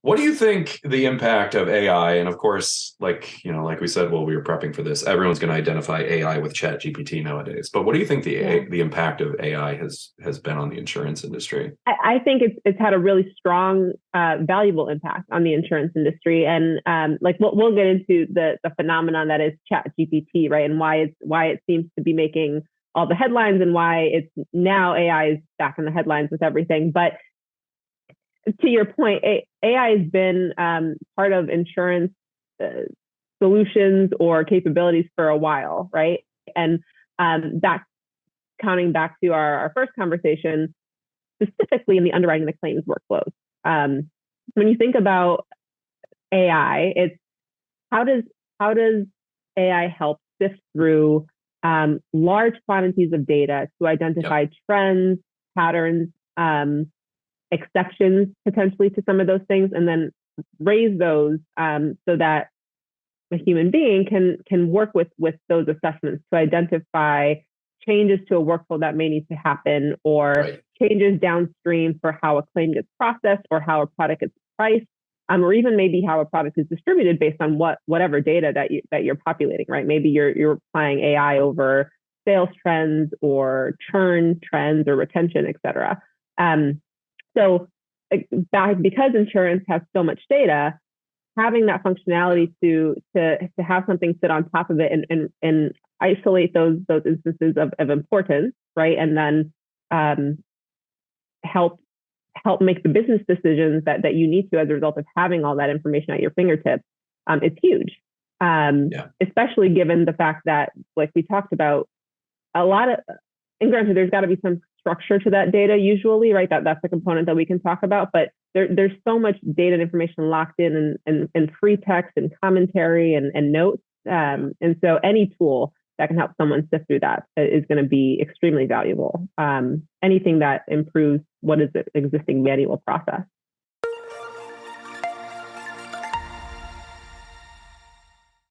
What do you think the impact of AI, and of course, like we said, while we were prepping for this, everyone's going to identify AI with ChatGPT nowadays. But what do you think Yeah. the impact of AI has been on the insurance industry? I think it's had a really strong, valuable impact on the insurance industry, and like we'll get into the phenomenon that is ChatGPT, right, and why it seems to be making all the headlines, and why it's now AI is back in the headlines with everything. But to your point, AI has been part of insurance uh, solutions or capabilities for a while, right? And that counting back to our first conversation, specifically in the underwriting the claims workflows. When you think about AI, it's how does how does AI help sift through large quantities of data to Yep. identify trends, patterns, exceptions potentially to some of those things, and then raise those so that a human being can work with those assessments to identify changes to a workflow that may need to happen, or Right. changes downstream for how a claim gets processed, or how a product gets priced, or even maybe how a product is distributed based on whatever data that you're populating. Right? Maybe you're applying AI over sales trends or churn trends or retention, et cetera. So because insurance has so much data, having that functionality to have something sit on top of it, and isolate those instances of importance, right, and then help make the business decisions that you need to as a result of having all that information at your fingertips, it's huge. Yeah. Especially given the fact that, like we talked about, a lot of, and granted, there's got to be some structure to that data usually, right? That's a component that we can talk about, but there's so much data and information locked in, and free text and commentary and notes. And so any tool that can help someone sift through that is going to be extremely valuable. Anything that improves what is an existing manual process.